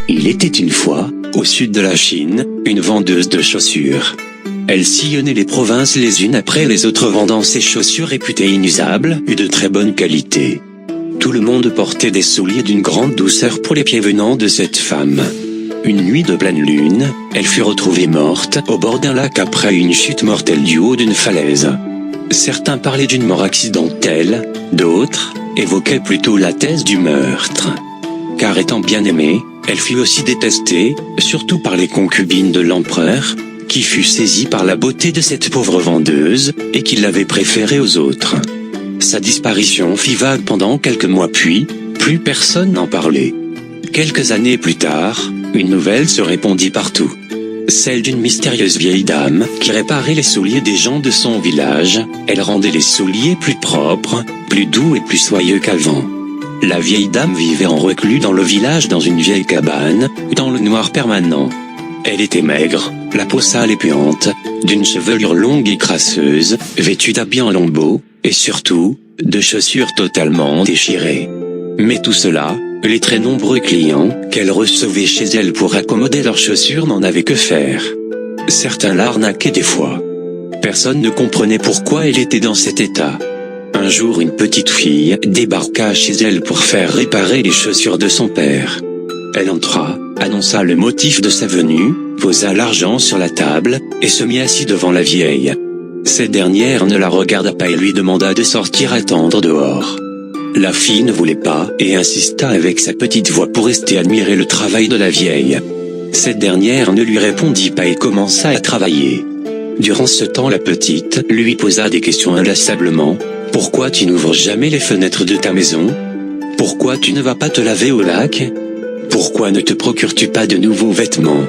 Il était une fois, au sud de la Chine, une vendeuse de chaussures. Elle sillonnait les provinces les unes après les autres vendant ses chaussures réputées inusables et de très bonne qualité. Tout le monde portait des souliers d'une grande douceur pour les pieds venant de cette femme. Une nuit de pleine lune, elle fut retrouvée morte au bord d'un lac après une chute mortelle du haut d'une falaise. Certains parlaient d'une mort accidentelle, d'autres évoquaient plutôt la thèse du meurtre. Car étant bien aimée, elle fut aussi détestée, surtout par les concubines de l'empereur, qui fut saisi par la beauté de cette pauvre vendeuse, et qui l'avait préférée aux autres. Sa disparition fit vague pendant quelques mois puis, plus personne n'en parlait. Quelques années plus tard, une nouvelle se répandit partout. Celle d'une mystérieuse vieille dame qui réparait les souliers des gens de son village. Elle rendait les souliers plus propres, plus doux et plus soyeux qu'avant. La vieille dame vivait en reclus dans le village dans une vieille cabane, dans le noir permanent. Elle était maigre, la peau sale et puante, d'une chevelure longue et crasseuse, vêtue d'habits en lambeaux, et surtout, de chaussures totalement déchirées. Mais tout cela, les très nombreux clients qu'elle recevait chez elle pour accommoder leurs chaussures n'en avaient que faire. Certains l'arnaquaient des fois. Personne ne comprenait pourquoi elle était dans cet état. Un jour une petite fille débarqua chez elle pour faire réparer les chaussures de son père. Elle entra, annonça le motif de sa venue, posa l'argent sur la table, et se mit assis devant la vieille. Cette dernière ne la regarda pas et lui demanda de sortir attendre dehors. La fille ne voulait pas et insista avec sa petite voix pour rester admirer le travail de la vieille. Cette dernière ne lui répondit pas et commença à travailler. Durant ce temps la petite lui posa des questions inlassablement. Pourquoi tu n'ouvres jamais les fenêtres de ta maison? Pourquoi tu ne vas pas te laver au lac? Pourquoi ne te procures-tu pas de nouveaux vêtements?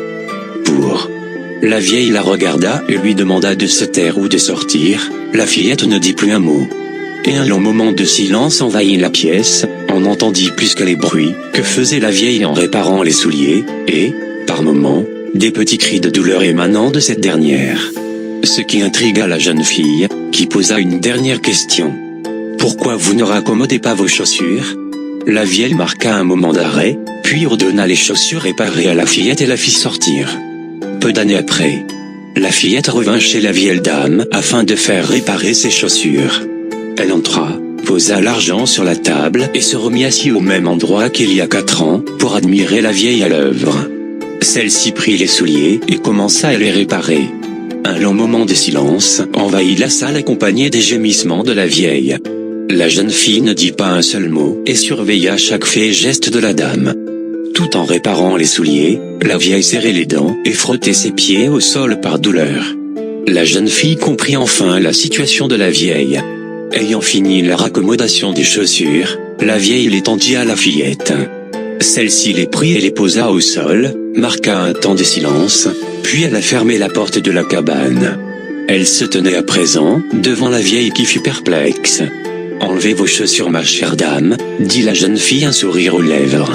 La vieille la regarda et lui demanda de se taire ou de sortir. La fillette ne dit plus un mot. Et un long moment de silence envahit la pièce. On n'entendit plus que les bruits que faisait la vieille en réparant les souliers, et, par moments, des petits cris de douleur émanant de cette dernière. Ce qui intrigua la jeune fille, qui posa une dernière question. Pourquoi vous ne raccommodez pas vos chaussures? La vieille marqua un moment d'arrêt, puis ordonna les chaussures réparées à la fillette et la fit sortir. Peu d'années après, la fillette revint chez la vieille dame afin de faire réparer ses chaussures. Elle entra, posa l'argent sur la table et se remit assis au même endroit qu'il y a 4 ans, pour admirer la vieille à l'œuvre. Celle-ci prit les souliers et commença à les réparer. Un long moment de silence envahit la salle accompagné des gémissements de la vieille. La jeune fille ne dit pas un seul mot et surveilla chaque fait et geste de la dame. Tout en réparant les souliers, la vieille serrait les dents et frottait ses pieds au sol par douleur. La jeune fille comprit enfin la situation de la vieille. Ayant fini la raccommodation des chaussures, la vieille les tendit à la fillette. Celle-ci les prit et les posa au sol, marqua un temps de silence, puis elle a fermé la porte de la cabane. Elle se tenait à présent devant la vieille qui fut perplexe. « Enlevez vos chaussures, ma chère dame », dit la jeune fille, un sourire aux lèvres.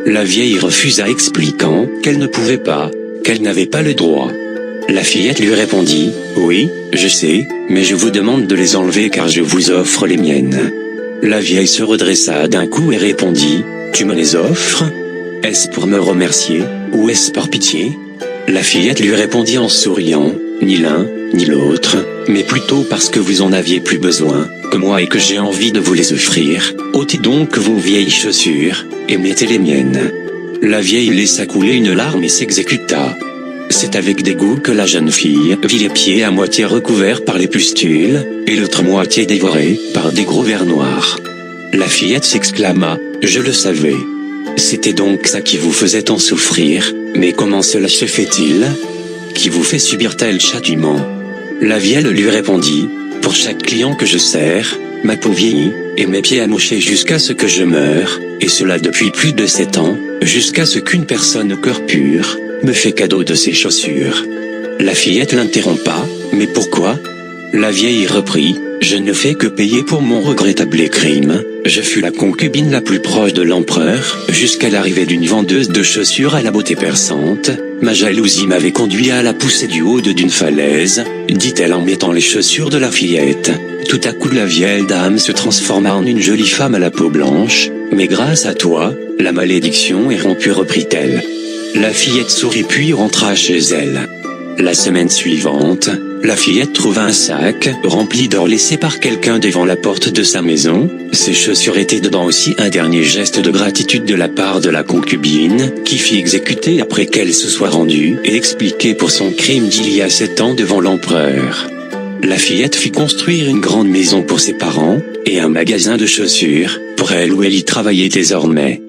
La vieille refusa, expliquant qu'elle ne pouvait pas, qu'elle n'avait pas le droit. La fillette lui répondit « Oui, je sais, mais je vous demande de les enlever car je vous offre les miennes. » La vieille se redressa d'un coup et répondit « Tu me les offres? Est-ce pour me remercier, ou est-ce par pitié ?» La fillette lui répondit en souriant « Ni l'un, ni l'autre, mais plutôt parce que vous en aviez plus besoin que moi et que j'ai envie de vous les offrir. Ôtez donc vos vieilles chaussures, et mettez les miennes. » La vieille laissa couler une larme et s'exécuta. C'est avec dégoût que la jeune fille vit les pieds à moitié recouverts par les pustules, et l'autre moitié dévorés par des gros vers noirs. La fillette s'exclama « Je le savais. C'était donc ça qui vous faisait tant souffrir, mais comment cela se fait-il? Qui vous fait subir tel châtiment ?» La vieille lui répondit « Pour chaque client que je sers, ma peau vieillit, et mes pieds amochés jusqu'à ce que je meure, et cela depuis plus de 7 ans, jusqu'à ce qu'une personne au cœur pur me fait cadeau de ses chaussures. » La fillette l'interrompa « Mais pourquoi ?» La vieille reprit « Je ne fais que payer pour mon regrettable crime. Je fus la concubine la plus proche de l'empereur, jusqu'à l'arrivée d'une vendeuse de chaussures à la beauté perçante. Ma jalousie m'avait conduit à la pousser du haut d'une falaise, dit-elle en mettant les chaussures de la fillette. Tout à coup la vieille dame se transforma en une jolie femme à la peau blanche. Mais grâce à toi, la malédiction est rompue, reprit-elle. La fillette sourit puis rentra chez elle. La semaine suivante, la fillette trouva un sac rempli d'or laissé par quelqu'un devant la porte de sa maison. Ses chaussures étaient dedans aussi, un dernier geste de gratitude de la part de la concubine, qui fit exécuter après qu'elle se soit rendue et expliquer pour son crime d'il y a 7 ans devant l'empereur. La fillette fit construire une grande maison pour ses parents, et un magasin de chaussures, pour elle où elle y travaillait désormais.